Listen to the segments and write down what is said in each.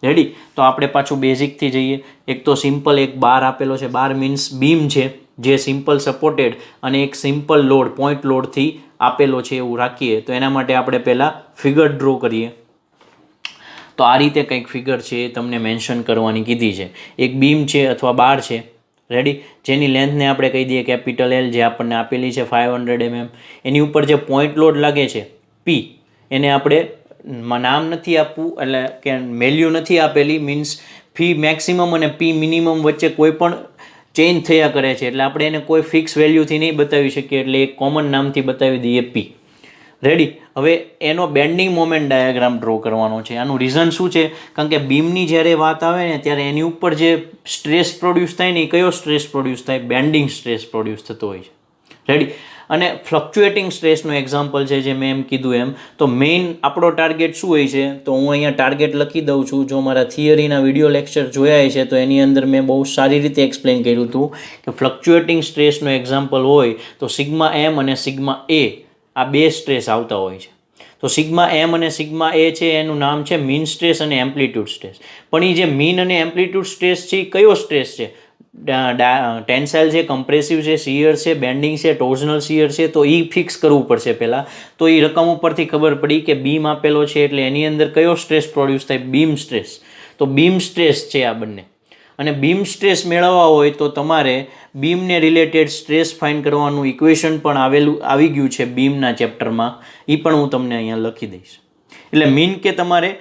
Ready? તો આપણે પાછું બેઝિકથી જઈએ. એક તો સિમ્પલ એક બાર આપેલો છે. બાર મીન્સ બીમ છે જે સિમ્પલ સપોર્ટેડ અને એક સિમ્પલ લોડ પોઈન્ટ લોડથી આપેલો છે એવું રાખીએ. તો એના માટે આપણે પહેલાં ફિગર ડ્રો કરીએ. તો આ રીતે કંઈક ફિગર છે એ તમને મેન્શન કરવાની કીધી છે. એક બીમ છે અથવા બાર છે, રેડી, જેની લેન્થને આપણે કહી દઈએ કેપિટલ એલ, જે આપણને આપેલી છે 500 mm. એની ઉપર જે પોઈન્ટ લોડ લાગે છે પી, એને આપણે નામ નથી આપવું, એટલે કે વેલ્યુ નથી આપેલી, મીન્સ પી મેક્સિમમ અને પી મિનિમમ વચ્ચે કોઈ પણ ચેન્જ થયા કરે છે, એટલે આપણે એને કોઈ ફિક્સ વેલ્યુથી નહીં બતાવી શકીએ, એટલે એક કોમન નામથી બતાવી દઈએ પી. રેડી? હવે એનો બેન્ડિંગ મોમેન્ટ ડાયાગ્રામ ડ્રો કરવાનો છે. આનું રીઝન શું છે? કારણ કે બીમની જ્યારે વાત આવે ને ત્યારે એની ઉપર જે સ્ટ્રેસ પ્રોડ્યુસ થાય ને એ કયો સ્ટ્રેસ પ્રોડ્યુસ થાય? બેન્ડિંગ સ્ટ્રેસ પ્રોડ્યુસ થતો હોય છે. રેડી? અને ફ્લક્ચ્યુએટિંગ સ્ટ્રેસનું એક્ઝામ્પલ છે જે મેં એમ કીધું એમ. તો મેઇન આપણો ટાર્ગેટ શું હોય છે? તો હું અહીંયા ટાર્ગેટ લખી દઉં છું. જો મારા થિયરીના વિડીયો લેક્ચર જોયા છે તો એની અંદર મેં બહુ સારી રીતે એક્સપ્લેન કર્યું હતું કે ફ્લક્ચ્યુએટિંગ સ્ટ્રેસનું એક્ઝામ્પલ હોય તો સિગ્મા એમ અને સિગ્મા એ, આ બે સ્ટ્રેસ આવતા હોય છે. તો સિગ્મા એમ અને સિગ્મા એ છે એનું નામ છે મીન સ્ટ્રેસ અને એમ્પ્લિટ્યૂડ સ્ટ્રેસ. પણ એ જે મીન અને એમ્પ્લિટ્યૂડ સ્ટ્રેસ છે એ કયો સ્ટ્રેસ છે? ટેન્સાઇલ છે, કમ્પ્રેસિવ છે, શિયર છે, બેન્ડિંગ છે, ટોર્ઝનલ શિયર છે? તો એ ફિક્સ કરવું પડશે પહેલાં. તો એ રકમ ઉપરથી ખબર પડી કે બીમ આપેલો છે એટલે એની અંદર કયો સ્ટ્રેસ પ્રોડ્યુસ થાય? Beam stress. તો બીમ સ્ટ્રેસ છે આ બંને. અને બીમ સ્ટ્રેસ મેળવવા હોય તો તમારે બીમને રિલેટેડ સ્ટ્રેસ ફાઇન્ડ કરવાનું ઇક્વેશન પણ આવી ગયું છે બીમના ચેપ્ટરમાં. એ પણ હું તમને અહીંયા લખી દઈશ. એટલે મીન કે તમારે એ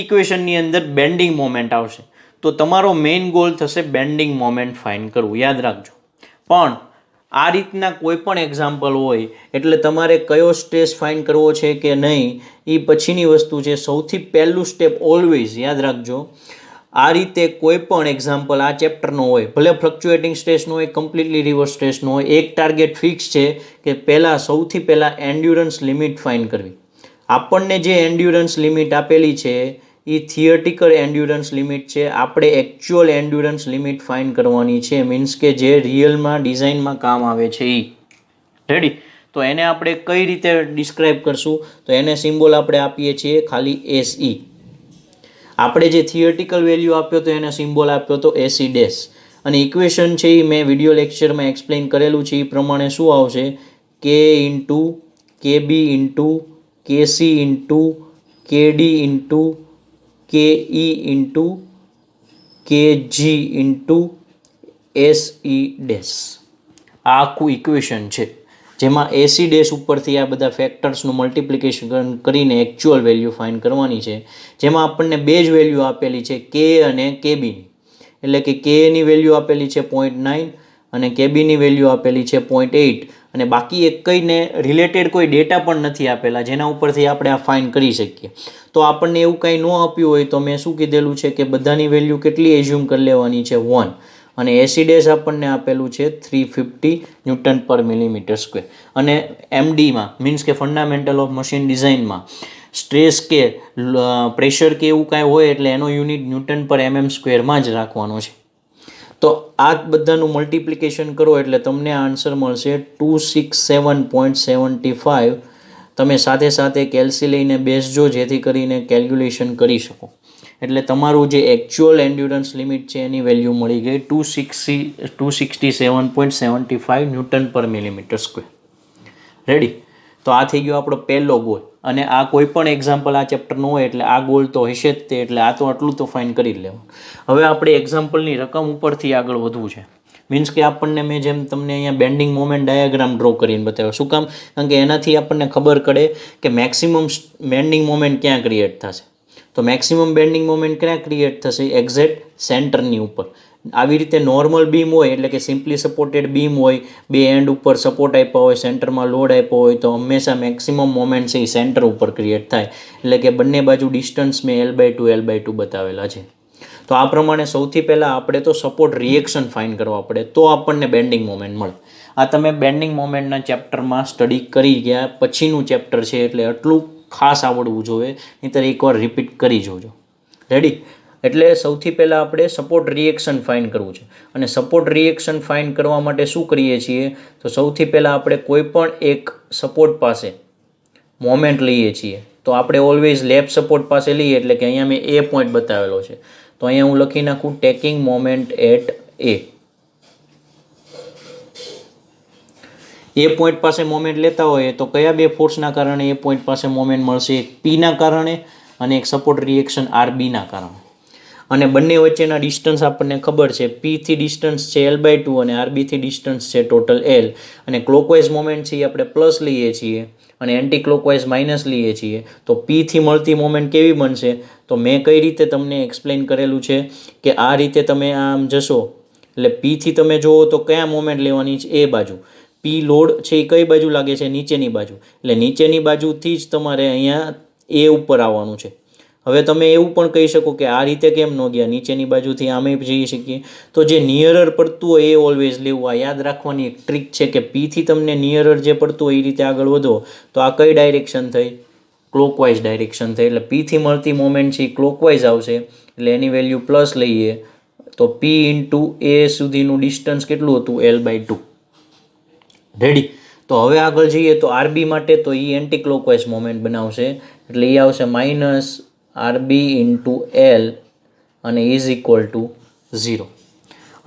ઇક્વેશનની અંદર બેન્ડિંગ મોમેન્ટ આવશે. તો તમારો મેઇન ગોલ થશે બેન્ડિંગ મોમેન્ટ ફાઇન્ડ કરવું, યાદ રાખજો. પણ આ રીતના કોઈ પણ એક્ઝામ્પલ હોય એટલે તમારે કયો સ્ટ્રેસ ફાઇન્ડ કરવો છે કે નહીં એ પછીની વસ્તુ છે. સૌથી પહેલું સ્ટેપ ઓલવેઝ યાદ રાખજો, આ રીતે કોઈ પણ એક્ઝામ્પલ આ ચેપ્ટરનો હોય, ભલે ફ્લક્ચ્યુએટિંગ સ્ટ્રેસનો હોય, કમ્પ્લીટલી રિવર્સ સ્ટ્રેસનો હોય, એક ટાર્ગેટ ફિક્સ છે કે સૌથી પહેલાં એન્ડ્યુરન્સ લિમિટ ફાઇન્ડ કરવી. આપણને જે એન્ડ્યુરન્સ લિમિટ આપેલી છે એ થિયરિટિકલ એન્ડ્યુરન્સ લિમિટ છે. આપણે એકચ્યુઅલ એન્ડ્યુરન્સ લિમિટ ફાઇન્ડ કરવાની છે, મીન્સ કે જે રિયલમાં ડિઝાઇનમાં કામ આવે છે એ. રેડી? તો એને આપણે કઈ રીતે ડિસ્ક્રાઇબ કરશું? તો એને સિમ્બોલ આપણે આપીએ છીએ ખાલી SE. આપણે જે થિયરિટિકલ વેલ્યુ આપ્યો તો એને સિમ્બોલ આપ્યો તો AC ડેશ. અને ઇક્વેશન છે એ મેં વિડીયો લેક્ચરમાં એક્સપ્લેન કરેલું છે. એ પ્રમાણે શું આવશે? K into KB into KC into KD into KE into KG into SE dash. આ આખું ઇક્વેશન છે જેમાં AC ડેશ ઉપરથી આ બધા ફેક્ટર્સનું મલ્ટિપ્લિકેશન કરીને એકચ્યુઅલ વેલ્યુ ફાઇન્ડ કરવાની છે. જેમાં આપણને બે જ વેલ્યુ આપેલી છે, K અને KBની. એટલે કે Kની વેલ્યુ આપેલી છે 0.9 અને KBની વેલ્યુ આપેલી છે 0.8. અને બાકી એકને રિલેટેડ કોઈ ડેટા પણ નથી આપેલા જેના ઉપરથી આપણે આ ફાઇન્ડ કરી શકીએ. તો આપણને એવું કંઈ ન આપ્યું હોય તો મેં શું કીધેલું છે કે બધાની વેલ્યુ કેટલી એઝ્યુમ કરી લેવાની છે? 1. અને AC ડેશ આપણને આપેલું છે 350 ન્યૂટન પર મિલીમીટર સ્ક્વેર. અને MDમાં મીન્સ કે ફંડામેન્ટલ ઓફ મશીન ડિઝાઇનમાં સ્ટ્રેસ કે પ્રેશર કે એવું કાંઈ હોય એટલે એનો યુનિટ ન્યૂટન પર mm સ્ક્વેરમાં જ રાખવાનો છે. તો આ બધાનું મલ્ટિપ્લિકેશન કરો એટલે તમને આન્સર મળશે 267.75. તમે સાથે સાથે કેલ્સી લઈને બેસજો જેથી કરીને કેલ્ક્યુલેશન કરી શકો. એટલે તમારું જે એકચ્યુઅલ એન્ડ્યુરન્સ લિમિટ છે એની વેલ્યુ મળી ગઈ 267.75 ન્યૂટન પર મિલીમીટર સ્ક્વેર. રેડી? તો આ થઈ ગયો આપણો પહેલો ગોલ. અને આ કોઈ પણ એક્ઝામ્પલ આ ચેપ્ટરનો હોય એટલે આ ગોલ તો હશે જ તે, એટલે આ તો આટલું તો ફાઇન કરી જ લેવાનું. હવે આપણે એક્ઝામ્પલની રકમ ઉપરથી આગળ વધવું છે. મીન્સ કે આપણને મેં જેમ તમને અહીંયા બેન્ડિંગ મોમેન્ટ ડાયાગ્રામ ડ્રો કરીને બતાવ્યો. શું કામ? કારણ કે એનાથી આપણને ખબર પડે કે મેક્સિમમ બેન્ડિંગ મોમેન્ટ ક્યાં ક્રિએટ થશે. તો મેક્સિમમ બેન્ડિંગ મોમેન્ટ ક્યાં ક્રિએટ થશે? એક્ઝેક્ટ સેન્ટરની ઉપર. આવી રીતે નોર્મલ બીમ હોય એટલે કે સિમ્પલી સપોર્ટેડ બીમ હોય, બે એન્ડ ઉપર સપોર્ટ આપ્યા હોય, સેન્ટરમાં લોડ આપ્યો હોય, તો હંમેશા મેક્સિમમ મોમેન્ટ છે એ સેન્ટર ઉપર ક્રિએટ થાય. એટલે કે બંને બાજુ ડિસ્ટન્સ મેં L/2 બતાવેલા છે. તો આ પ્રમાણે સૌથી પહેલાં આપણે તો સપોર્ટ રિએક્શન ફાઇન્ડ કરવા પડે તો આપણને બેન્ડિંગ મોમેન્ટ મળે. આ તમે બેન્ડિંગ મોમેન્ટના ચેપ્ટરમાં સ્ટડી કરી ગયા પછીનું ચેપ્ટર છે એટલે આટલું ખાસ આવડવું જોઈએ, નહીંતર એકવાર રિપીટ કરી જોજો. રેડી? એટલે સૌથી પહેલાં આપણે સપોર્ટ રિએક્શન ફાઇન્ડ કરવું છે. અને સપોર્ટ રિએક્શન ફાઇન્ડ કરવા માટે શું કરીએ છીએ? તો સૌથી પહેલાં આપણે કોઈ પણ એક સપોર્ટ પાસે મોમેન્ટ લઈએ છીએ. તો આપણે ઓલવેઝ લેફ્ટ સપોર્ટ પાસે લઈએ, એટલે કે અહીંયા મેં એ પોઈન્ટ બતાવેલો છે, તો અહીંયા હું લખી નાખું taking moment at a point પાસે મોમેન્ટ લેતા હોય તો કયા બે ફોર્સના કારણે એ પોઈન્ટ પાસે મોમેન્ટ મળશે? એક પીના કારણે અને એક સપોર્ટ રિએક્શન આરબીના કારણે. અને બંને વચ્ચેના ડિસ્ટન્સ આપણને ખબર છે, પીથી ડિસ્ટન્સ છે L/2 અને આરબીથી ડિસ્ટન્સ છે ટોટલ L. અને ક્લોકવાઇઝ મોમેન્ટ છે એ આપણે પ્લસ લઈએ છીએ અને એન્ટી ક્લોકવાઇઝ માઇનસ લઈએ છીએ. તો પીથી મળતી મોમેન્ટ કેવી બનશે? તો મેં કઈ રીતે તમને એક્સપ્લેન કરેલું છે કે આ રીતે તમે આમ જશો એટલે પીથી તમે જુઓ તો કયા મોમેન્ટ લેવાની છે? એ બાજુ. પી લોડ છે એ કઈ બાજુ લાગે છે? નીચેની બાજુ. એટલે નીચેની બાજુથી જ તમારે અહીંયા એ ઉપર આવવાનું છે. હવે તમે એવું પણ કહી શકો કે આ રીતે કેમ ન ગયા, નીચેની બાજુથી આમે જઈ શકીએ. તો જે નિયરર પડતું હોય એ ઓલવેઝ લેવું. આ યાદ રાખવાની એક ટ્રીક છે કે પીથી તમને નિયરર જે પડતું હોય એ રીતે આગળ વધો તો આ કઈ ડાયરેક્શન થઈ? ક્લોકવાઇઝ ડાયરેક્શન થઈ. એટલે પીથી મળતી મોમેન્ટ છે એ ક્લોકવાઇઝ આવશે, એટલે એની વેલ્યુ પ્લસ લઈએ તો પી ઇન્ટુ એ સુધીનું ડિસ્ટન્સ કેટલું હતું? L/2. રેડી. તો હવે આગળ જઈએ તો આરબી માટે તો એ એન્ટી ક્લોકવાઇઝ મોમેન્ટ બનાવશે, એટલે એ આવશે માઇનસ આરબી ઇન્ટુ L અને ઇઝ ઇક્વલ ટુ 0.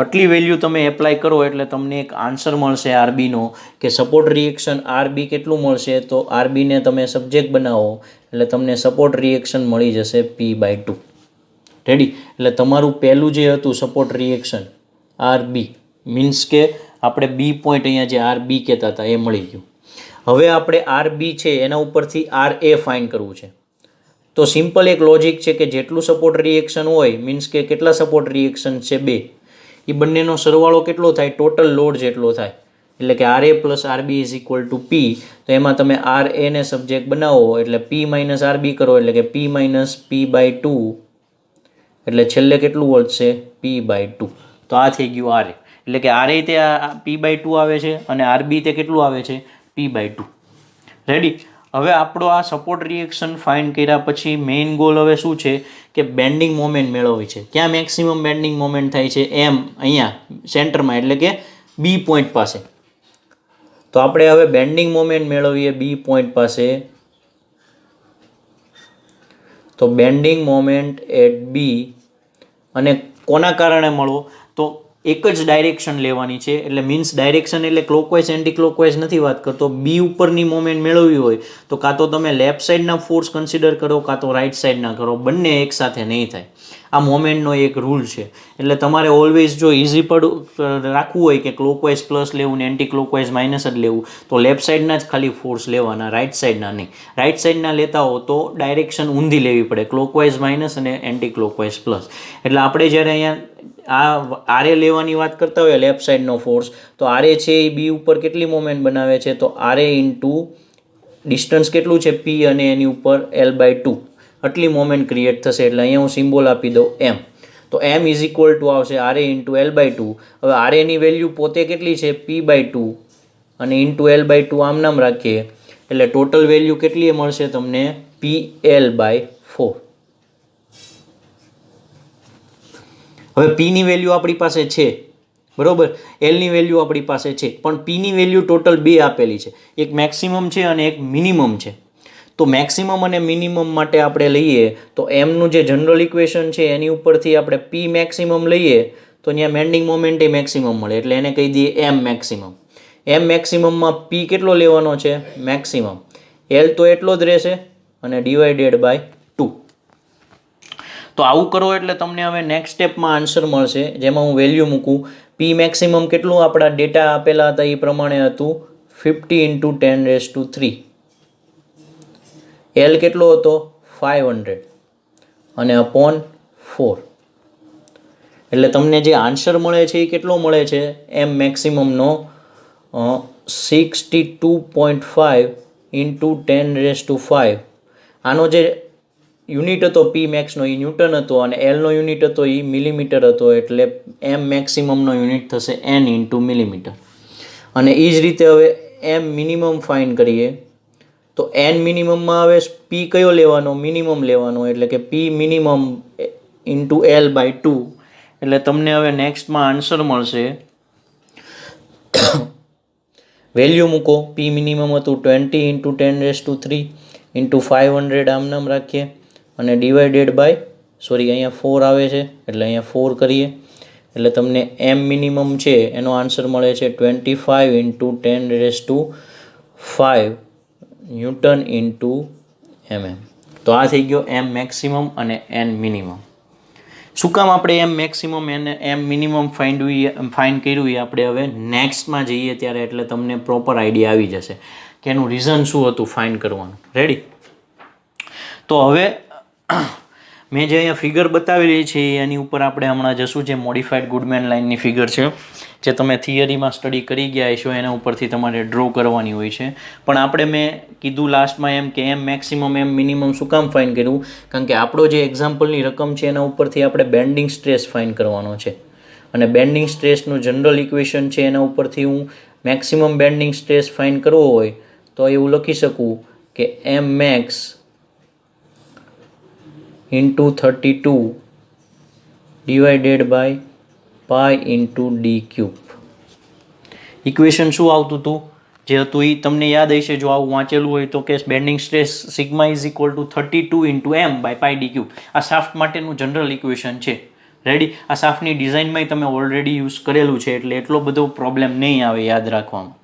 આટલી વેલ્યુ તમે એપ્લાય કરો એટલે તમને એક આન્સર મળશે આરબીનો કે સપોર્ટ રિએક્શન આરબી કેટલું મળશે? તો આરબીને તમે સબ્જેક્ટ બનાવો એટલે તમને સપોર્ટ રિએક્શન મળી જશે P/2. રેડી. એટલે તમારું પહેલું જે હતું સપોર્ટ રિએક્શન આરબી મીન્સ કે આપણે બી પોઈન્ટ અહીંયા જે આરબી કહેતા હતા એ મળી ગયું. હવે આપણે આરબી છે એના ઉપરથી RA ફાઇન્ડ કરવું છે. તો સિમ્પલ એક લોજિક છે કે જેટલું સપોર્ટ રિએક્શન હોય મીન્સ કે કેટલા સપોર્ટ રિએક્શન છે? 2. એ બંનેનો સરવાળો કેટલો થાય? ટોટલ લોડ જેટલો થાય. એટલે કે RA plus RB is equal to P. તો એમાં તમે RA ને સબ્જેક્ટ બનાવો એટલે P માઇનસ આરબી કરો એટલે કે P માઇનસ P/2, એટલે છેલ્લે કેટલું વધશે? P/2. તો આ થઈ ગયું RA. એટલે કે RA તે P/2 આવે છે અને આરબી તે કેટલું આવે છે? P/2. રેડી. હવે આપણો આ સપોર્ટ રિએક્શન ફાઇન્ડ કર્યા પછી મેઇન ગોલ હવે શું છે કે બેન્ડિંગ મોમેન્ટ મેળવવી છે. ક્યાં મેક્સિમમ બેન્ડિંગ મોમેન્ટ થાય છે? અહીંયા સેન્ટરમાં, એટલે કે બી પોઈન્ટ પાસે. તો આપણે હવે બેન્ડિંગ મોમેન્ટ મેળવીએ બી પોઈન્ટ પાસે. તો બેન્ડિંગ મોમેન્ટ એટ બી અને કોના કારણે મળવો? તો એક જ ડાયરેક્શન લેવાની છે, એટલે મીન્સ ડાયરેક્શન એટલે ક્લોકવાઇઝ એન્ટી ક્લોકવાઇઝ નથી વાત કરતો. બી ઉપરની મોમેન્ટ મેળવવી હોય તો કાં તો તમે લેફ્ટ સાઈડના ફોર્સ કન્સિડર કરો કાં તો રાઈટ સાઈડના કરો, બંને એકસાથે નહીં થાય. આ મોમેન્ટનો એક રૂલ છે. એટલે તમારે ઓલવેઝ જો ઇઝી રાખવું હોય કે ક્લોકવાઇઝ પ્લસ લેવું ને એન્ટી ક્લોકવાઇઝ માઇનસ જ લેવું તો લેફ્ટ સાઈડના જ ખાલી ફોર્સ લેવાના, રાઈટ સાઈડના નહીં. રાઈટ સાઈડના લેતા હો તો ડાયરેક્શન ઊંધી લેવી પડે, ક્લોકવાઇઝ માઇનસ અને એન્ટી ક્લોકવાઇઝ પ્લસ. એટલે આપણે જ્યારે અહીંયા આ RA લેવાની વાત કરતા હોય લેફ્ટ સાઈડનો ફોર્સ, તો RA છે એ બી ઉપર કેટલી મોમેન્ટ બનાવે છે? તો RA ઇન્ટુ ડિસ્ટન્સ કેટલું છે? P અને એની ઉપર L/2 આટલી મોમેન્ટ ક્રિએટ થશે. એટલે અહીંયા હું સિમ્બોલ આપી દઉં M. તો M ઇઝ ઇક્વલ ટુ આવશે RA ઇન્ટુ L/2. હવે RAની વેલ્યુ પોતે કેટલી છે? P/2 અને ઇન્ટુ L/2 આમ નામ રાખીએ એટલે ટોટલ વેલ્યુ કેટલી મળશે તમને? PL/4. હવે પીની વેલ્યુ આપણી પાસે છે, બરોબર, એલની વેલ્યુ આપણી પાસે છે, પણ પીની વેલ્યુ ટોટલ 2 આપેલી છે. એક મેક્સિમમ છે અને એક મિનિમમ છે. તો મેક્સિમમ અને મિનિમમ માટે આપણે લઈએ તો એમનું જે જનરલ ઇક્વેશન છે એની ઉપરથી આપણે પી મેક્સિમમ લઈએ તો ત્યાં બેન્ડિંગ મોમેન્ટ એ મેક્સિમમ મળે, એટલે એને કહી દઈએ એમ મેક્સિમમ. એમ મેક્સિમમમાં પી કેટલો લેવાનો છે? મેક્સિમમ. એલ તો એટલો જ રહેશે અને ડિવાઇડેડ બાય 2. તો આવું કરો એટલે તમને હવે નેક્સ્ટ સ્ટેપમાં આન્સર મળશે, જેમાં હું વેલ્યુ મૂકું. પી મેક્સિમમ કેટલું આપણા ડેટા આપેલા હતા એ પ્રમાણે હતું 50 × 10⁻³ એલ કેટલો હતો? 500 અને અપોન 4. એટલે તમને જે આન્સર મળે છે એ કેટલો મળે છે? એમ મેક્સિમમનો 62.5 × 10⁵. આનો જે યુનિટ હતો પી મેક્સનો એ ન્યૂટન હતો અને એલનો યુનિટ હતો એ મિલીમીટર હતો, એટલે એમ મેક્સિમમનો યુનિટ થશે N × મિલીમીટર. અને એ જ રીતે હવે એમ મિનિમમ ફાઇન્ડ કરીએ તો N મિનિમમમાં હવે પી કયો લેવાનો? મિનિમમ લેવાનો, એટલે કે પી મિનિમમ ઇન્ટુ L/2. એટલે તમને હવે નેક્સ્ટમાં આન્સર મળશે, વેલ્યુ મૂકો. પી મિનિમમ હતું 20 × 10⁻³ ઇન્ટુ 500 આમ નામ રાખીએ અને ડિવાઇડેડ બાય અહીંયા 4 આવે છે એટલે અહીંયા 4 કરીએ એટલે તમને એમ મિનિમમ છે એનો આન્સર મળે છે 25 ઇન્ટુ 10⁵ ન્યૂટન ઇન્ટુ mm. તો આ થઈ ગયો એમ મેક્સિમમ અને એન મિનિમમ. શું કામ આપણે એમ મેક્સિમમ અને એમ મિનિમમ ફાઇન્ડ કર્યું એ આપણે હવે નેક્સ્ટમાં જઈએ ત્યારે એટલે તમને પ્રોપર આઈડિયા આવી જશે કે એનું રીઝન શું હતું ફાઇન્ડ કરવાનું. રેડી? તો હવે મેં જે અહીંયા ફિગર બતાવેલી છે એની ઉપર આપણે હમણાં જશું. જે મોડિફાઈડ ગુડમેન લાઇનની ફિગર છે જે તમે થિયરીમાં સ્ટડી કરી ગયા હશો એના ઉપરથી તમારે ડ્રો કરવાની હોય છે. પણ આપણે મેં કીધું લાસ્ટમાં એમ કે એમ મેક્સિમમ એમ મિનિમમ શું કામ ફાઇન્ડ કર્યું? કારણ કે આપણો જે એક્ઝામ્પલની રકમ છે એના ઉપરથી આપણે બેન્ડિંગ સ્ટ્રેસ ફાઇન્ડ કરવાનો છે અને બેન્ડિંગ સ્ટ્રેસનું જનરલ ઇક્વેશન છે એના ઉપરથી હું મેક્સિમમ બેન્ડિંગ સ્ટ્રેસ ફાઇન્ડ કરવો હોય તો એવું લખી શકું કે M max into 32 divided by pi into D cube. Equation શું આવતું હતું જે હતું એ તમને યાદ હશે જો આવું વાંચેલું હોય તો કે bending stress sigma is equal to 32 into M by pi D cube. આ શાફ્ટ માટેનું જનરલ ઇક્વેશન છે. રેડી? આ શાફ્ટની ડિઝાઇનમાં તમે ઓલરેડી યુઝ કરેલું છે એટલે એટલો બધો પ્રોબ્લેમ નહીં આવે યાદ રાખવામાં.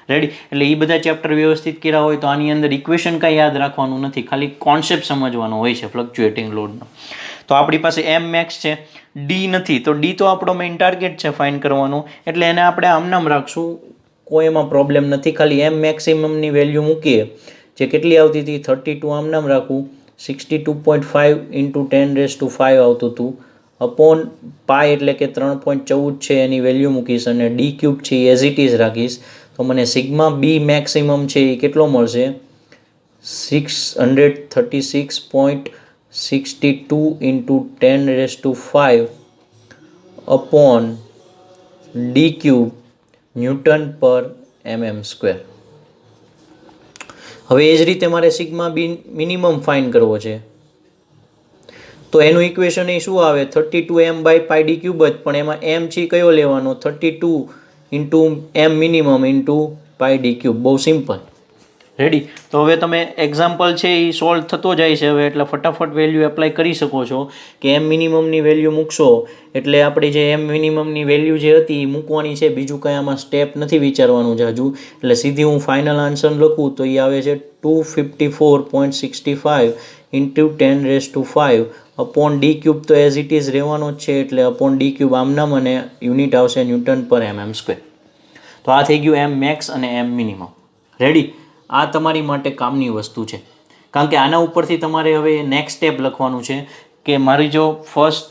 રેડી? એટલે એ બધા ચેપ્ટર વ્યવસ્થિત કર્યા હોય તો આની અંદર ઇક્વેશન કાંઈ યાદ રાખવાનું નથી, ખાલી કોન્સેપ્ટ સમજવાનો હોય છે ફ્લક્ચ્યુએટિંગ લોડનો. તો આપણી પાસે એમ મેક્સ છે, ડી નથી, તો ડી તો આપણો મેઇન ટાર્ગેટ છે ફાઇન્ડ કરવાનો એટલે એને આપણે આમનામ રાખશું, કોઈ એમાં પ્રોબ્લેમ નથી. ખાલી એમ મેક્સિમમની વેલ્યુ મૂકીએ જે કેટલી આવતી હતી 32 આમનામ રાખું 62.5 ઇન્ટુ 10⁵ આવતું હતું અપોન પાઈ એટલે કે 3.14 છે એની વેલ્યુ મૂકીશ અને ડી ક્યુબ છે એ એઝ ઇટ ઇઝ રાખીશ તો મને સિગ્મા બી મેક્સિમમ છે એ કેટલો મળશે 636.62 into 10⁵ upon D cube newton પર mm². હવે એ જ રીતે મારે સિગ્મા બી મિનિમમ ફાઇન્ડ કરવો છે તો એનું ઇક્વેશન એ શું આવે 32 m by pi D cube જ, પણ એમાં m છે કયો લેવાનો 32 into M minimum into pi D cube. બહુ સિમ્પલ. રેડી? તો હવે તમે એક્ઝામ્પલ છે એ સોલ્વ થતો જાય છે હવે એટલે ફટાફટ વેલ્યુ એપ્લાય કરી શકો છો કે એમ મિનિમમની વેલ્યુ મૂકશો એટલે આપણી જે એમ મિનિમમની વેલ્યુ જે હતી એ મૂકવાની છે, બીજું કંઈ આમાં સ્ટેપ નથી વિચારવાનું છે હજુ. એટલે સીધી હું ફાઇનલ આન્સર લખું તો એ આવે છે 254.65 ઇન્ટુ 10⁵ અપોન ડી ક્યુબ તો એઝ ઇટ ઇઝ રહેવાનો જ છે એટલે અપોન ડી ક્યુબ આમનામ અને યુનિટ આવશે ન્યૂટન પર mm². તો આ થઈ ગયું એમ મેક્સ અને એમ મિનિમમ. રેડી? આ તમારી માટે કામની વસ્તુ છે કારણ કે આના ઉપરથી તમારે હવે નેક્સ્ટ સ્ટેપ લખવાનું છે કે મારી જો ફર્સ્ટ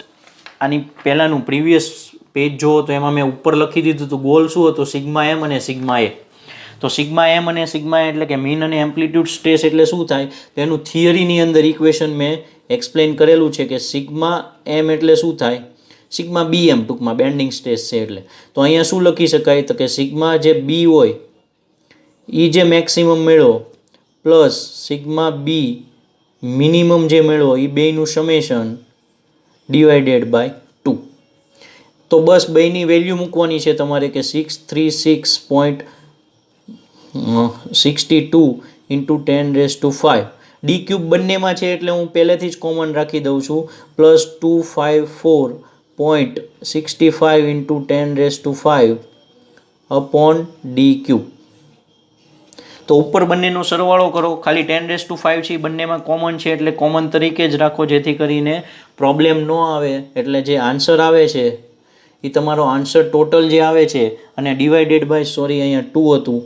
આની પહેલાંનું પ્રીવિયસ પેજ જુઓ તો એમાં મેં ઉપર લખી દીધું હતું ગોલ શું હતો સિગ્મા એમ અને સિગ્મા એ. તો સિગ્મા એમ અને સિગ્મા એ એટલે કે મીન અને એમ્પ્લિટ્યૂડ સ્ટ્રેસ એટલે શું થાય તેનું થિયરીની અંદર ઇક્વેશન મેં એક્સપ્લેન કરેલું છે કે સિગ્મા એમ એટલે શું થાય સિગ્મા બી એમ ટૂંકમાં બેન્ડિંગ સ્ટ્રેસ છે એટલે. તો અહીંયા શું લખી શકાય તો કે સિગ્મા જે બી હોય એ જે મેક્સિમમ મેળવો પ્લસ સિગ્મા બી મિનિમમ જે મેળવો એ બેયનું સમેશન ડિવાઇડેડ બાય 2. તો બસ બેયની વેલ્યુ મૂકવાની છે તમારે કે 636.62 ઇન્ટુ 10⁵. ડી ક્યુબ બંનેમાં છે એટલે હું પહેલેથી જ કોમન રાખી દઉં છું plus 254.65 into 10⁵ upon D cube. તો ઉપર બંનેનો સરવાળો કરો, ખાલી 10⁵ છે બંનેમાં કોમન છે એટલે કોમન તરીકે જ રાખો જેથી કરીને પ્રોબ્લેમ ન આવે. એટલે જે આન્સર આવે છે એ તમારો આન્સર ટોટલ જે આવે છે અને ડિવાઇડેડ બાય અહીંયા 2 હતું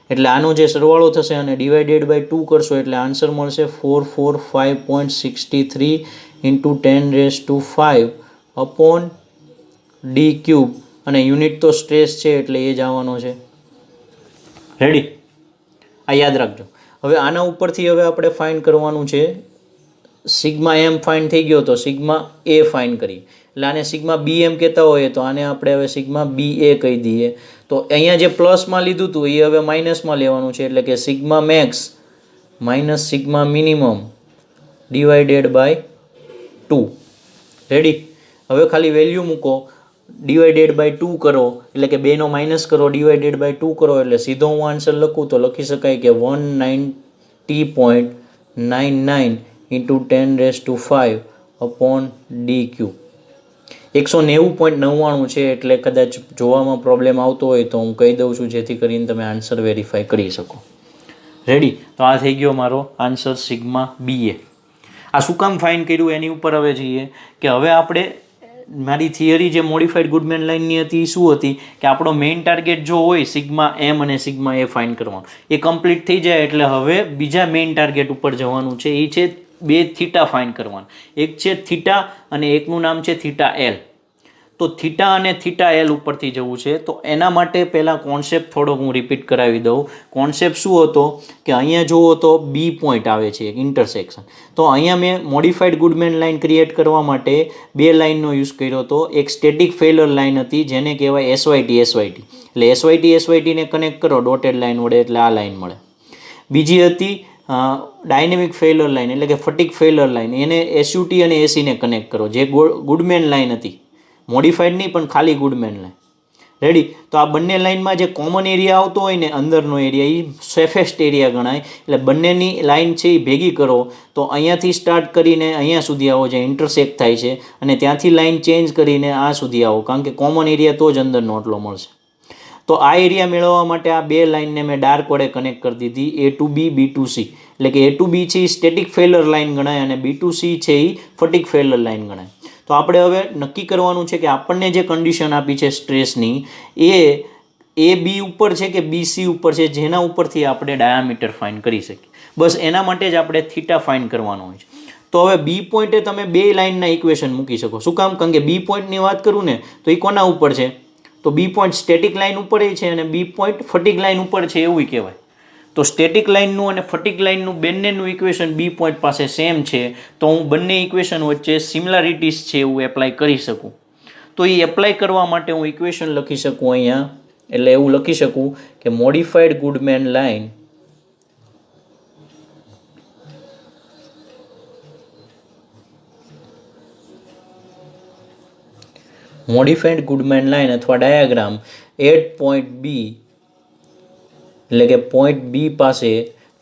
એટલે આનો જે સરવાળો થશે અને ડિવાઇડેડ બાય 2 કરશો એટલે આન્સર મળશે 445.63 ઇન્ટુ 10⁵ અપોન ડી ક્યુબ અને યુનિટ તો સ્ટ્રેસ છે એટલે એ જ આવવાનો છે. રેડી? આ યાદ રાખજો. હવે આના ઉપરથી હવે આપણે ફાઇન્ડ કરવાનું છે સિગ્મા એમ ફાઇન્ડ થઈ ગયો તો સિગ્મા એ ફાઇન્ડ કરી એટલે આને સિગ્મા બી એમ કહેતા હોઈએ તો આને આપણે હવે સિગ્મા બી એ કહી દઈએ. તો અહીંયા જે પ્લસમાં લીધું હતું એ હવે માઇનસમાં લેવાનું છે એટલે કે sigma max minus sigma minimum divided by 2. Ready? હવે ખાલી વેલ્યુ મૂકો ડિવાઇડેડ બાય 2 કરો એટલે કે બેનો માઇનસ કરો ડિવાઇડેડ બાય 2 કરો એટલે સીધો હું આન્સર લખું તો લખી શકાય કે 190.6 99 ઇન્ટુ 10⁵ અપોન DQ 190.99 છે. એટલે કદાચ જોવામાં પ્રોબ્લેમ આવતો હોય તો હું કહી દઉં છું, જેથી કરીને તમે આન્સર વેરીફાઈ કરી શકો. રેડી? તો આ થઈ ગયો મારો આન્સર સિગ્મા BA. આ શું કામ ફાઇન કર્યું એની ઉપર હવે જઈએ કે હવે આપણે મારી થિયરી જે મોડિફાઈડ ગુડમેન લાઇનની હતી એ શું હતી કે આપણો મેઇન ટાર્ગેટ જો હોય સિગ્મા M અને સિગ્મા A ફાઇન કરવાનું, એ કમ્પ્લીટ થઈ જાય એટલે હવે બીજા મેઇન ટાર્ગેટ ઉપર જવાનું છે. એ છે બે થીટા ફાઇન કરવાનું. એક છે થીટા અને એકનું નામ છે થીટા L. તો થીટા અને થીટા L ઉપરથી જવું છે. તો એના માટે પહેલાં કોન્સેપ્ટ થોડોક હું રિપીટ કરાવી દઉં. કોન્સેપ્ટ શું હતો કે અહીંયા જુઓ તો B પોઈન્ટ આવે છે એક ઇન્ટરસેક્શન. તો અહીંયા મેં મોડિફાઈડ ગુડમેન લાઇન ક્રિએટ કરવા માટે બે લાઇનનો યુઝ કર્યો હતો. એક સ્ટેટિક ફેલર લાઇન હતી જેને કહેવાય SYT. એટલે SYTને કનેક્ટ કરો ડોટેડ લાઇન વડે એટલે આ લાઇન મળે. બીજી હતી ડાયનેમિક ફેલર લાઇન એટલે કે ફટિક ફેલર લાઇન, એને SUT અને ACને કનેક્ટ કરો, જે ગુડમેન લાઇન હતી. મોડિફાઈડ નહીં પણ ખાલી ગુડમેન લાઇન. રેડી? તો આ બંને લાઇનમાં જે કોમન એરિયા આવતો હોય ને અંદરનો એરિયા એ સેફેસ્ટ એરિયા ગણાય. એટલે બંનેની લાઇન છે એ ભેગી કરો તો અહીંયાથી સ્ટાર્ટ કરીને અહીંયા સુધી આવો જે ઇન્ટરસેક્ટ થાય છે, અને ત્યાંથી લાઇન ચેન્જ કરીને આ સુધી આવો, કારણ કે કોમન એરિયા તો જ અંદરનો આટલો મળશે. તો આ એરિયા મેળવવા માટે આ બે લાઇનને મેં ડાર્ક વડે કનેક્ટ કરી દીધી, A to B, B to C. એટલે કે A to B છે એ સ્ટેટિક ફેલર લાઇન ગણાય અને B to C છે એ ફટિક ફેલર લાઇન ગણાય. તો આપણે હવે નક્કી કરવાનું છે કે આપણને જે કન્ડિશન આપી છે સ્ટ્રેસની એ AB ઉપર છે કે BC ઉપર છે, જેના ઉપરથી આપણે ડાયામીટર ફાઇન કરી શકીએ. બસ એના માટે જ આપણે થીટા ફાઇન કરવાનો હોય છે. તો હવે B પોઈન્ટે તમે બે લાઇનના ઇક્વેશન મૂકી શકો. શું કામ? કારણ કે B પોઈન્ટની વાત કરું ને તો એ કોના ઉપર છે? તો B પોઈન્ટ સ્ટેટિક લાઇન ઉપર છે અને B પોઈન્ટ ફટિક લાઇન ઉપર છે એવું કહેવાય. તો સ્ટેટિક લાઇનનું અને ફટિક લાઇનનું બંનેનું ઇક્વેશન B પોઈન્ટ પાસે સેમ છે. તો હું બંને ઇક્વેશન વચ્ચે સિમિલારિટીઝ છે એવું એપ્લાય કરી શકું. તો એ એપ્લાય કરવા માટે હું ઇક્વેશન લખી શકું અહીંયા. એટલે એવું લખી શકું કે મોડિફાઈડ ગુડમેન લાઇન અથવા ડાયાગ્રામ એટ પોઈન્ટ B, એટલે કે પોઈન્ટ B પાસે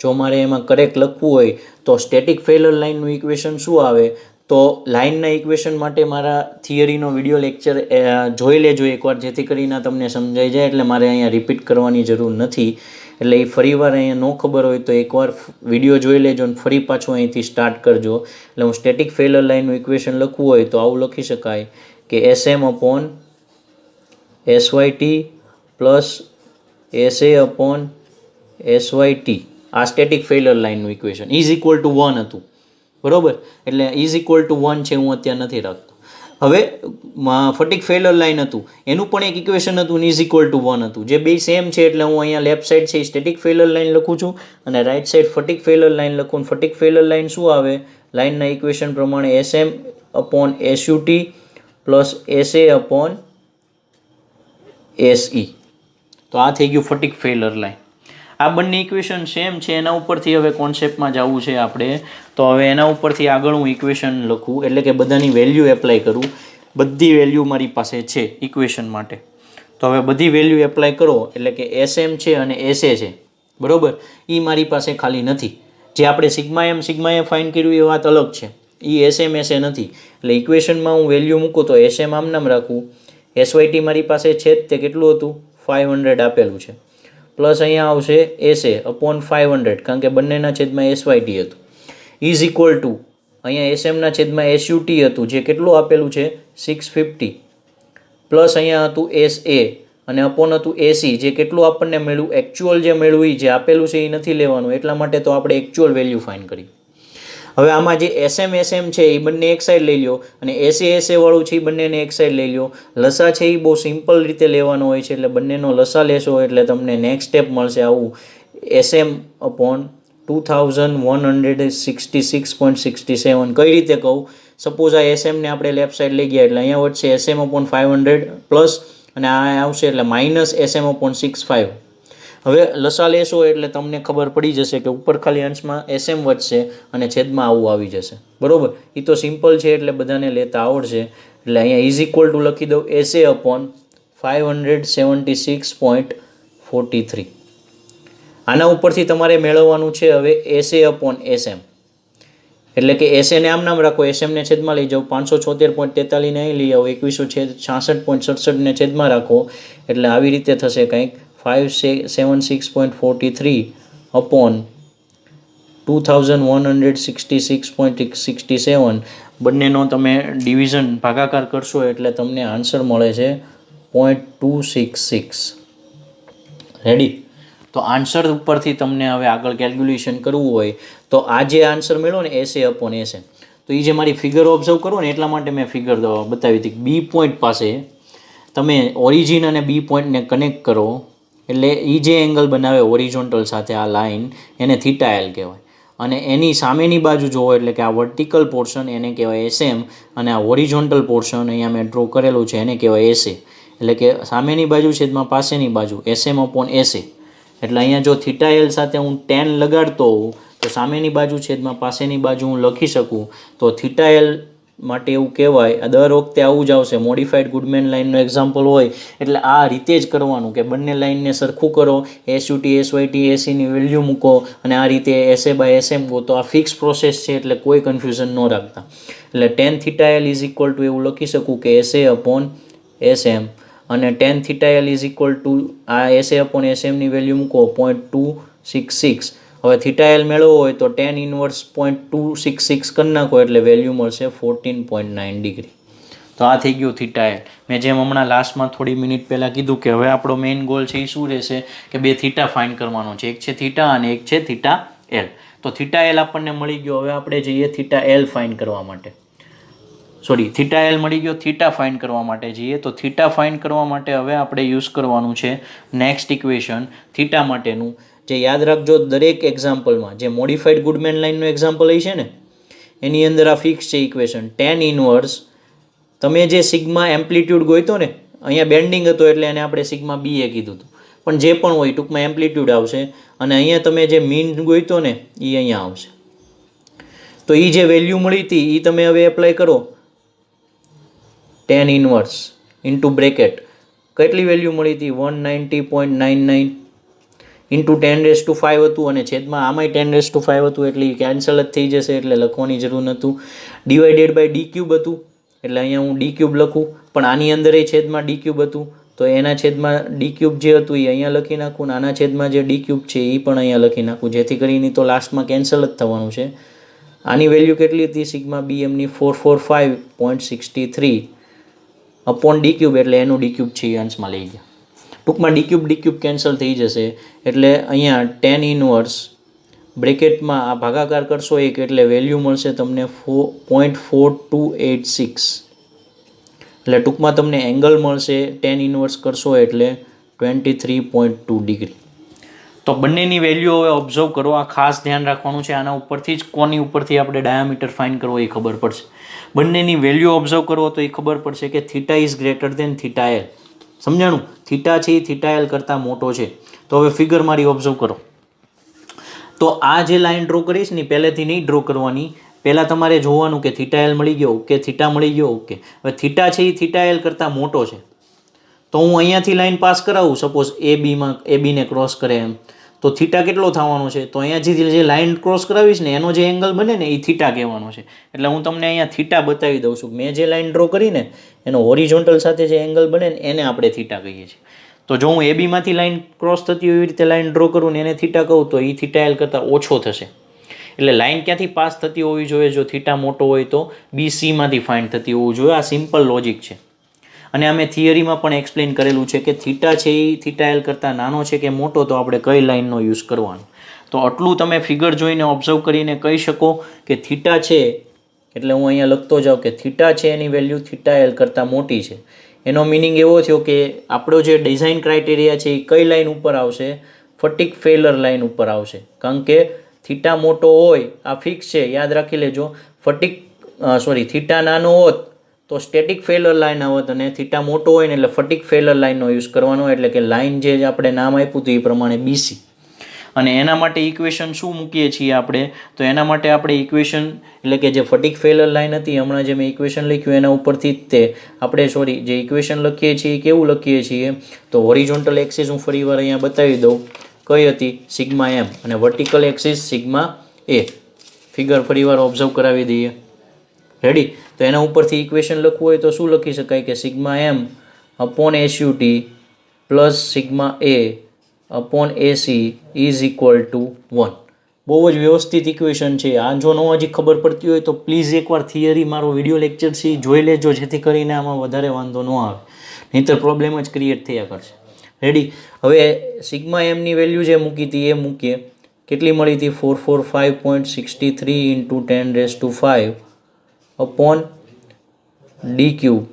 જો મારે એમાં કરેક્ટ લખવું હોય તો સ્ટેટિક ફેલર લાઇનનું ઇક્વેશન શું આવે? તો લાઇનના ઇક્વેશન માટે મારા થિયરીનો વિડીયો લેક્ચર જોઈ લેજો એકવાર, જેથી કરીને તમને સમજાઈ જાય. એટલે મારે અહીંયા રિપીટ કરવાની જરૂર નથી. એટલે એ ફરીવાર અહીંયા ન ખબર હોય તો એકવાર વિડીયો જોઈ લેજો અને ફરી પાછું અહીંથી સ્ટાર્ટ કરજો. એટલે હું સ્ટેટિક ફેલર લાઇનનું ઇક્વેશન લખવું હોય તો આવું લખી શકાય કે SM upon SYT plus SA upon SYT. આ સ્ટેટિક ફેલર લાઇનનું ઇક્વેશન ઇઝ ઇક્વલ ટુ 1 હતું. બરાબર? એટલે ઇઝ ઇક્વલ ટુ 1 છે, હું અત્યારે નથી રાખતો. હવે ફટિક ફેલર લાઇન હતું એનું પણ એક ઇક્વેશન હતું, ઇઝ ઇક્વલ ટુ 1 હતું. જે બે સેમ છે એટલે હું અહીંયા લેફ્ટ સાઈડ છે સ્ટેટિક ફેલર લાઇન લખું છું અને રાઈટ સાઈડ ફટિક ફેલર લાઇન લખું. ફટિક ફેલર લાઇન શું આવે? લાઇનના ઇક્વેશન પ્રમાણે SM upon SUT plus SA upon SE. તો આ થઈ ગયું ફટિક ફેલર લાઇન. આ બંને ઇક્વેશન સેમ છે, એના ઉપરથી હવે કોન્સેપ્ટમાં જવું છે આપણે. તો હવે એના ઉપરથી આગળ હું ઇક્વેશન લખું, એટલે કે બધાની વેલ્યુ એપ્લાય કરું. બધી વેલ્યુ મારી પાસે છે ઇક્વેશન માટે. તો હવે બધી વેલ્યુ એપ્લાય કરો એટલે કે SM છે અને SA છે. બરાબર? એ મારી પાસે ખાલી નથી. જે આપણે sigma M sigma A fine કર્યું એ વાત અલગ છે, એ SM SA નથી. એટલે ઇક્વેશનમાં હું વેલ્યુ મૂકું તો SM આમ નામ રાખું. SYT મારી પાસે છે જ તે કેટલું હતું? 500 આપેલું છે. પ્લસ અહીંયા આવશે SA અપોન 500, કારણ કે બંનેના છેદમાં SYT હતું. ઇઝ ઇક્વલ ટુ અહીંયા SMના છેદમાં SUT હતું જે કેટલું આપેલું છે? 650. પ્લસ અહીંયા હતું SA અને અપોન હતું AC જે કેટલું આપણને મળ્યું? એકચ્યુઅલ જે મળ્યું એ જે આપેલું છે એ નથી લેવાનું, એટલા માટે તો આપણે એકચ્યુઅલ વેલ્યુ ફાઇન કરી. હવે આમાં જે SM છે એ બંને એક સાઈડ લઈ લો અને SA વાળું છે એ બંનેને એક સાઈડ લઈ લો. લસા છે એ બહુ સિમ્પલ રીતે લેવાનો હોય છે, એટલે બંનેનો લસા લેશો એટલે તમને નેક્સ્ટ સ્ટેપ મળશે આવું SM અપોન 2166.67. કઈ રીતે કહું? સપોઝ આ SMને આપણે લેફ્ટ સાઈડ લઈ ગયા એટલે અહીંયા વધશે SM અપોન 500 પ્લસ અને આ આવશે એટલે માઇનસ SM અપોન 65. હવે લસા લેશો એટલે તમને ખબર પડી જશે કે ઉપર ખાલી અંશમાં SM વધશે અને છેદમાં આવું આવી જશે. બરાબર? એ તો સિમ્પલ છે એટલે બધાને લેતા આવડશે. એટલે અહીંયા ઇઝ ઇક્વલ ટુ લખી દઉં SA અપોન 576.43. આના ઉપરથી તમારે મેળવવાનું છે હવે SA અપોન SM. એટલે કે એસએને આમ નામ રાખો, એસએમને છેદમાં લઈ જાઓ, 576.43 ને અહીં લઈ આવો, 2166.67 ને છેદમાં રાખો, એટલે આવી રીતે થશે કંઈક 576.43 અપોન 2166.67, બંનેનો તમે ડિવિઝન ભાગાકાર કરશો એટલે તમને આન્સર મળે છે 0.266. રેડી? તો આન્સર ઉપરથી તમને હવે આગળ કેલ્ક્યુલેશન કરવું હોય તો આ જે આન્સર મળ્યો ને SA અપોન SA, તો એ જે મારી ફિગર ઓબ્ઝર્વ કરો ને એટલા માટે મેં ફિગર બતાવી હતી. બી પોઈન્ટ પાસે તમે ઓરિજિન અને બી પોઈન્ટને કનેક્ટ કરો એટલે એ જે એંગલ બનાવે હોરિઝોન્ટલ સાથે આ લાઇન એને થીટા એલ કહેવાય, અને એની સામેની બાજુ જોવો એટલે કે આ વર્ટિકલ પોર્શન એને કહેવાય SM, અને આ હોરિઝોન્ટલ પોર્શન અહીંયા મેં ડ્રો કરેલું છે એને કહેવાય SA. એટલે કે સામેની બાજુ છેદમાં પાસેની બાજુ SM અપોન SA. એટલે અહીંયા જો થીટા એલ સાથે હું 10 લગાડતો હોઉં તો સામેની બાજુ છેદમાં પાસેની બાજુ હું લખી શકું તો થીટા એલ માટે એવું કહેવાય. દર વખતે આવું જ આવશે, મોડિફાઈડ ગુડમેન લાઇનનો એક્ઝામ્પલ હોય એટલે આ રીતે જ કરવાનું કે બંને લાઇનને સરખું કરો, SUT SYT ACની વેલ્યુ મૂકો અને આ રીતે SA બાય SM કહો. તો આ ફિક્સ પ્રોસેસ છે એટલે કોઈ કન્ફ્યુઝન ન રાખતા. એટલે tan theta L is equal two એવું લખી શકું કે SA અપોન SM, અને tan theta L is equal two આ SA અપોન SMની વેલ્યુ મૂકો 0.266. હવે થીટા એલ મેળવવો હોય તો tan ઇનવર્સ 0.266 કરી નાખો એટલે વેલ્યુ મળશે 14.9 ડિગ્રી. તો આ થઈ ગયું થીટા એલ. મેં જેમ હમણાં લાસ્ટમાં થોડી મિનિટ પહેલાં કીધું કે હવે આપણો મેઇન ગોલ છે એ શું રહેશે કે બે થીટા ફાઇન્ડ કરવાનો છે, એક છે થીટા અને એક છે થીટા એલ. તો થીટા એલ આપણને મળી ગયો, હવે આપણે જઈએ થીટા એલ ફાઇન્ડ કરવા માટે. થીટા એલ મળી ગયો, થીટા ફાઇન્ડ કરવા માટે જઈએ. તો થીટા ફાઇન્ડ કરવા માટે હવે આપણે યુઝ કરવાનું છે નેક્સ્ટ ઇક્વેશન થીટા માટેનું, જે યાદ રાખજો દરેક એક્ઝામ્પલમાં જે મોડિફાઈડ ગુડમેન લાઇનનો એક્ઝામ્પલ છે ને એની અંદર આ ફિક્સ છે ઇક્વેશન. tan ઇનવર્સ તમે જે સિગ્મા એમ્પ્લિટ્યૂડ ગોઈતો ને, અહીંયા બેન્ડિંગ હતો એટલે એને આપણે સિગ્મા BA કીધું હતું, પણ જે પણ હોય ટૂંકમાં એમ્પ્લિટ્યૂડ આવશે, અને અહીંયા તમે જે મીન ગોઈતો ને એ અહીંયા આવશે. તો એ જે વેલ્યુ મળી હતી એ તમે હવે એપ્લાય કરો. tan ઇનવર્સ ઇન્ટુ બ્રેકેટ કેટલી વેલ્યુ મળી હતી 190.99 ઇન્ટુ 10⁵ હતું, અને છેદમાં આમાંય 10⁵ હતું એટલે કેન્સલ જ થઈ જશે એટલે લખવાની જરૂર નહોતું. ડિવાઇડેડ બાય D³ હતું એટલે અહીંયા હું D³ લખું, પણ આની અંદર એ છેદમાં D³ હતું તો એના છેદમાં D³ જે હતું એ અહીંયા લખી નાખું, આના છેદમાં જે D³ છે એ પણ અહીંયા લખી નાખું, જેથી કરીને તો લાસ્ટમાં કેન્સલ જ થવાનું છે. આની વેલ્યુ કેટલી હતી સિગ્મા B એમની 445.63 અપોન D³ એટલે એનું D³ છે એ અંશમાં લઈ ગયા. ટૂંકમાં D³ કેન્સલ થઈ જશે એટલે અહીંયા tan ઇનવર્સ બ્રેકેટમાં આ ભાગાકાર કરશો એક એટલે વેલ્યુ મળશે તમને 0.4286. એટલે ટૂંકમાં તમને એંગલ મળશે tan ઇનવર્સ કરશો એટલે 23.2 ડિગ્રી. તો બંનેની વેલ્યુ હવે ઓબ્ઝર્વ કરો, આ ખાસ ધ્યાન રાખવાનું છે. આના ઉપરથી જ કોની ઉપરથી આપણે ડાયામીટર ફાઇન્ડ કરવો એ ખબર પડશે. બંનેની વેલ્યુ ઓબ્ઝર્વ કરવો તો એ ખબર પડશે કે theta is greater than theta L. સમજાણું? થીટા છે એ થીટા એલ કરતાં મોટો છે. તો હવે ફિગર મારી ઓબ્ઝર્વ કરો. તો આ જે લાઇન ડ્રો કરીશ ને પહેલેથી નહીં ડ્રો કરવાની, પહેલાં તમારે જોવાનું કે થીટા એલ મળી ગયો, ઓકે, થીટા મળી ગયો, ઓકે. હવે થીટા છે એ થીટા એલ કરતાં મોટો છે તો હું અહીંયાથી લાઇન પાસ કરાવું, સપોઝ AB ને ક્રોસ કરે એમ, તો થીટા કેટલો થવાનો છે? તો અહીંયાથી જે લાઇન ક્રોસ કરાવીશ ને એનો જે એંગલ બને ને એ થીટા કહેવાનો છે. એટલે હું તમને અહીંયા થીટા બતાવી દઉં છું. મેં જે લાઇન ડ્રો કરીને એનો હોરિઝોન્ટલ સાથે જે એંગલ બને ને એને આપણે થીટા કહીએ છીએ. તો જો હું AB માંથી લાઇન ક્રોસ થતી હોય એવી રીતે લાઇન ડ્રો કરું ને એને થીટા કહું તો એ થીટા એલ કરતાં ઓછો થશે. એટલે લાઇન ક્યાંથી પાસ થતી હોવી જોઈએ? જો થીટા મોટો હોય તો BCમાંથી ફાઇન્ડ થતી હોવું જોઈએ. આ સિમ્પલ લોજિક છે, અને અમે થિયરીમાં પણ એક્સપ્લેન કરેલું છે કે થીટા છે એ થીટા એલ કરતાં નાનો છે કે મોટો તો આપણે કઈ લાઇનનો યુઝ કરવાનો. તો આટલું તમે ફિગર જોઈને ઓબ્ઝર્વ કરીને કહી શકો કે થીટા છે એટલે હું અહીંયા લખતો જાઉં કે થીટા છે એની વેલ્યુ થીટા એલ કરતાં મોટી છે. એનો મિનિંગ એવો થયો કે આપણો જે ડિઝાઇન ક્રાઇટેરિયા છે એ કઈ લાઇન ઉપર આવશે? ફટીક ફેલર લાઇન ઉપર આવશે. કારણ કે થીટા મોટો હોય આ ફિક્સ છે, યાદ રાખી લેજો. થીટા નાનો હોત તો સ્ટેટિક ફેલર લાઇન આવત, અને થીટા મોટો હોય ને એટલે ફટીક ફેલર લાઇનનો યુઝ કરવાનો. એટલે કે લાઇન જે આપણે નામ આપ્યું હતું એ પ્રમાણે BC. અને એના માટે ઇક્વેશન શું મૂકીએ છીએ આપણે? તો એના માટે આપણે ઇક્વેશન એટલે કે જે ફટીક ફેલર લાઇન હતી હમણાં જે મેં ઇક્વેશન લખ્યું એના ઉપરથી જ તે આપણે જે ઇક્વેશન લખીએ છીએ કેવું લખીએ છીએ? તો હોરિઝોન્ટલ એક્સિસ હું ફરીવાર અહીંયા બતાવી દઉં કઈ હતી? સિગ્મા M, અને vertical axis sigma A. Figure ફરીવાર ઓબ્ઝર્વ કરાવી દઈએ. રેડી? તો એના ઉપરથી ઇક્વેશન લખવું હોય તો શું લખી શકાય કે sigma M upon SUT plus sigma A upon SC is equal to 1. બહુ જ વ્યવસ્થિત ઇક્વેશન છે આ. જો ન હજી ખબર પડતી હોય તો પ્લીઝ એકવાર થિયરી મારો વિડીયો લેક્ચર છે જોઈ લેજો, જેથી કરીને આમાં વધારે વાંધો ન આવે, નહીંતર પ્રોબ્લેમ જ ક્રિએટ થયા કરશે. રેડી? હવે સિગ્મા એમની વેલ્યુ જે મૂકી હતી એ મૂકીએ. કેટલી મળી હતી? 445.63 ઇન્ટુ 10⁵ અપોન ડી ક્યુબ,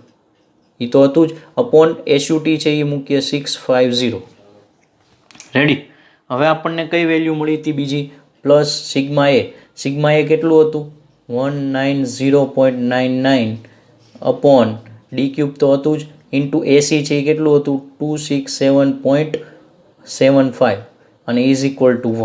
એ તો હતું જ, અપોન એસયુટી છે એ મૂકીએ 650. રેડી? હવે આપણને કઈ વેલ્યુ મળી હતી બીજી? પ્લસ સિગ્મા એ. સિગ્મા એ કેટલું હતું? 190.99 અપોન ડી ક્યુબ તો હતું જ, ઇન્ટુ એસી છે એ કેટલું હતું? 267.75 અને ઇઝ ઇક્વલ ટુ 1.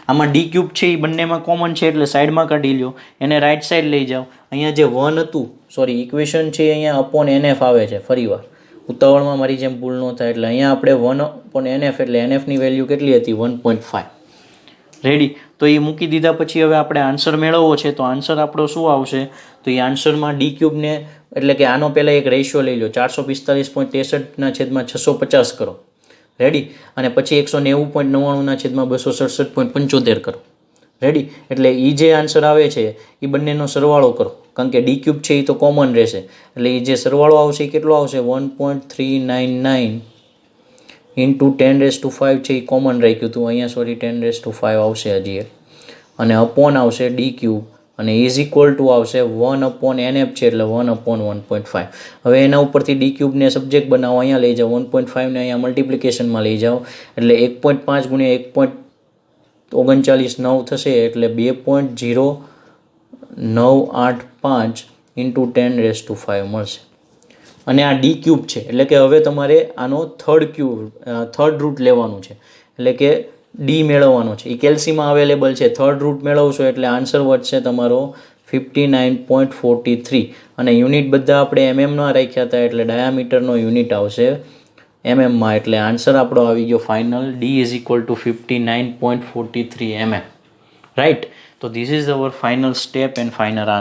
આમાં ડી ક્યુબ છે એ બંનેમાં કોમન છે એટલે સાઈડમાં કાઢી લ્યો, એને રાઈટ સાઈડ લઈ જાઓ. અહીંયા જે 1 હતું, સોરી ઇક્વેશન છે અહીંયા અપોન એનએફ આવે છે. ફરીવાર ઉતાવળમાં મારી જેમ ભૂલ ન થાય એટલે અહીંયા આપણે 1 અપોન એનએફ એટલે એનએફની વેલ્યુ કેટલી હતી? 1.5. રેડી? તો એ મૂકી દીધા પછી હવે આપણે આન્સર મેળવવો છે. તો આન્સર આપણો શું આવશે? તો એ આન્સરમાં ડી ક્યુબને એટલે કે આનો પહેલાં એક રેશિયો લઈ લો, 445.63/650 કરો. રેડી? અને પછી 190.99/267.75 કરો. રેડી? એટલે એ જે આન્સર આવે છે એ બંનેનો સરવાળો કરો, કારણ કે ડી ક્યુબ છે એ તો કોમન રહેશે એટલે એ જે સરવાળો આવશે એ કેટલો આવશે? 1.399 ઇન્ટુ 10⁵ છે એ કોમન રાખ્યું હતું અહીંયા, સોરી 10⁵ આવશે હજી એક, અને અપોન આવશે ડી ક્યુબ અને ઇઝ ઇક્વલ ટુ આવશે 1 અપોન એનએફ છે એટલે 1 અપોન 1.5. હવે એના ઉપરથી ડી ક્યુબને સબ્જેક્ટ બનાવો, અહીંયા લઈ જાઓ, 1.5ને અહીંયા મલ્ટિપ્લિકેશનમાં લઈ જાઓ એટલે 1.5 ગુણ્યા 1.39 થશે એટલે 2.0985 ઇન્ટુ 10⁵ મળશે. અને આ ડી ક્યુબ છે એટલે કે હવે તમારે આનો થર્ડ રૂટ લેવાનું છે એટલે કે ડી મેળવવાનો છે. એ કેલ્સીમાં અવેલેબલ છે. થર્ડ રૂટ મેળવશો એટલે આન્સર વધશે તમારો 59.43 અને યુનિટ બધા આપણે એમએમમાં રાખ્યા હતા એટલે ડાયામીટરનો યુનિટ આવશે એમએમમાં, એટલે આન્સર આપણો આવી ગયો final D is equal to 59.43 mm. Right? તો this is our final step and final answer.